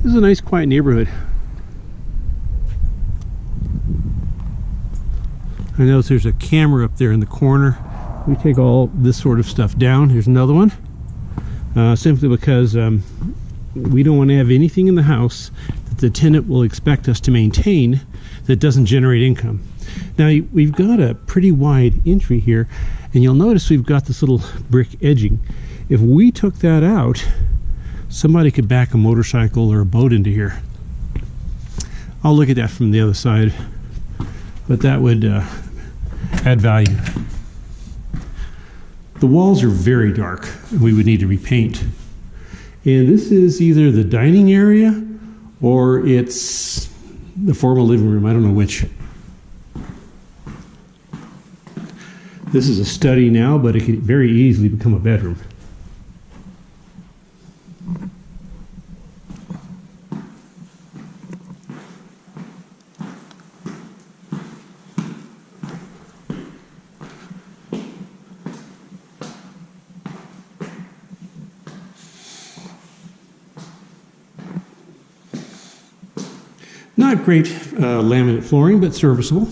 This is a nice quiet neighborhood. I notice there's a camera up there in the corner. We take all this sort of stuff down. Here's another one. Simply because we don't want to have anything in the house that the tenant will expect us to maintain that doesn't generate income. Now, we've got a pretty wide entry here, and you'll notice we've got this little brick edging. If we took that out, somebody could back a motorcycle or a boat into here. I'll look at that from the other side, but that would add value. The walls are very dark, and we would need to repaint. And this is either the dining area or it's the formal living room. I don't know which. This is a study now, but it could very easily become a bedroom. Not great laminate flooring, but serviceable.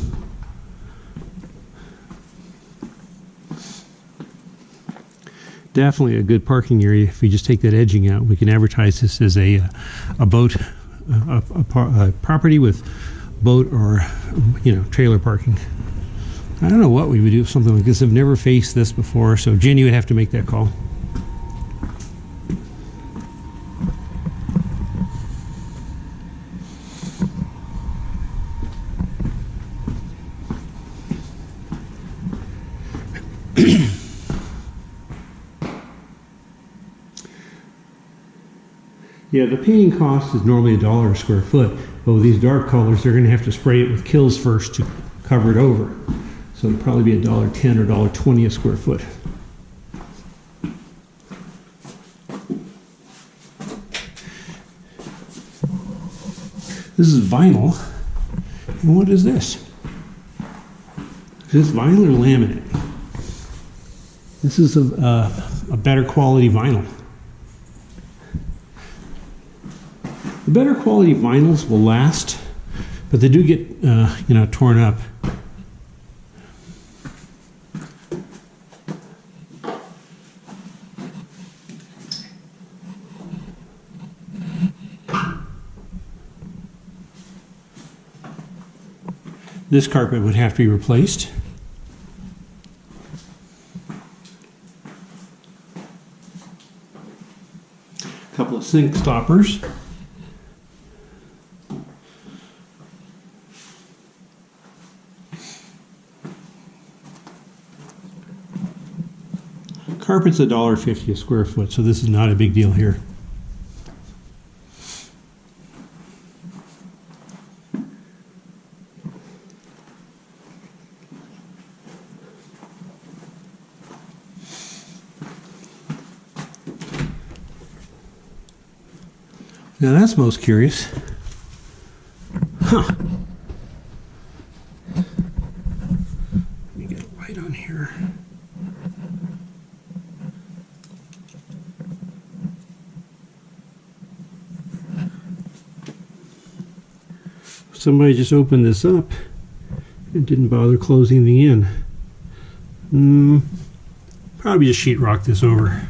Definitely a good parking area. If we just take that edging out, we can advertise this as a boat, a property with boat or trailer parking. I don't know what we would do with something like this. I've never faced this before, so Jenny would have to make that call. Yeah, the painting cost is normally $1 a square foot, but with these dark colors, they're going to have to spray it with Kilz first to cover it over. So it'll probably be $1.10 or $1.20 a square foot. This is vinyl. And what is this? Is this vinyl or laminate? This is a better quality vinyl. The better quality vinyls will last, but they do get torn up. This carpet would have to be replaced. A couple of sink stoppers. Carpet's $1.50 a square foot, so this is not a big deal here. Now that's most curious. Huh. Let me get a light on here. Somebody just opened this up and didn't bother closing the end. Probably just sheetrock this over.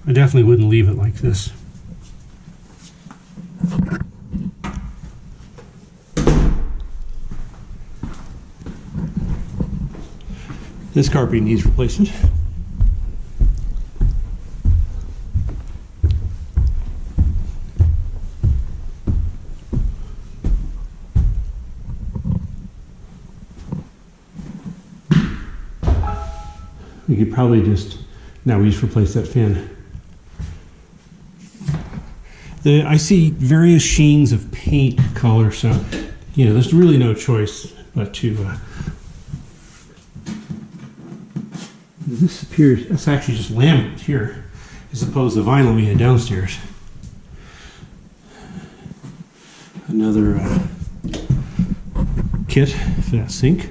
I definitely wouldn't leave it like this. This carpet needs replacement. We could probably just replace that fan. I see various sheens of paint color, so there's really no choice but to. This appears, that's actually just laminate here, as opposed to vinyl we had downstairs. Another kit for that sink.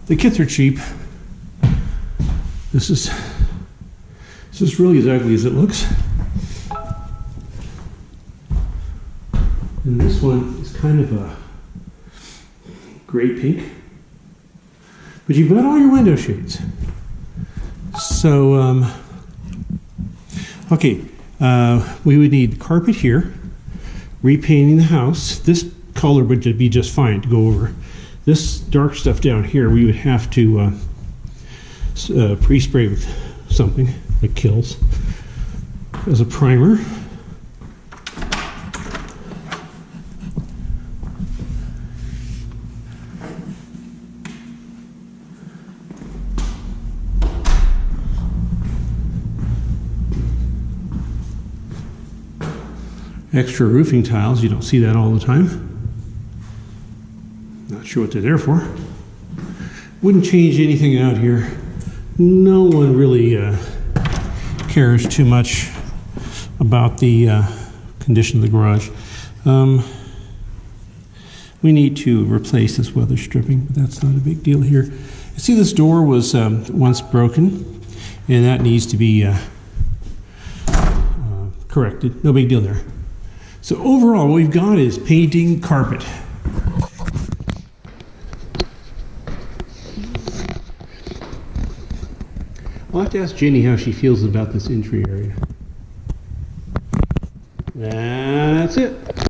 The kits are cheap. This is really as ugly as it looks. And this one is kind of a gray pink. But you've got all your window shades. So, okay, we would need carpet here, repainting the house. This color would be just fine to go over. This dark stuff down here, we would have to pre-spray with something that kills as a primer. Extra roofing tiles, you don't see that all the time. Not sure what they're there for. Wouldn't change anything out here. No one really cares too much about the condition of the garage. We need to replace this weather stripping, but that's not a big deal here. You see, this door was once broken, and that needs to be corrected. No big deal there. So overall, what we've got is painting, carpet. I'll have to ask Jenny how she feels about this entry area. That's it.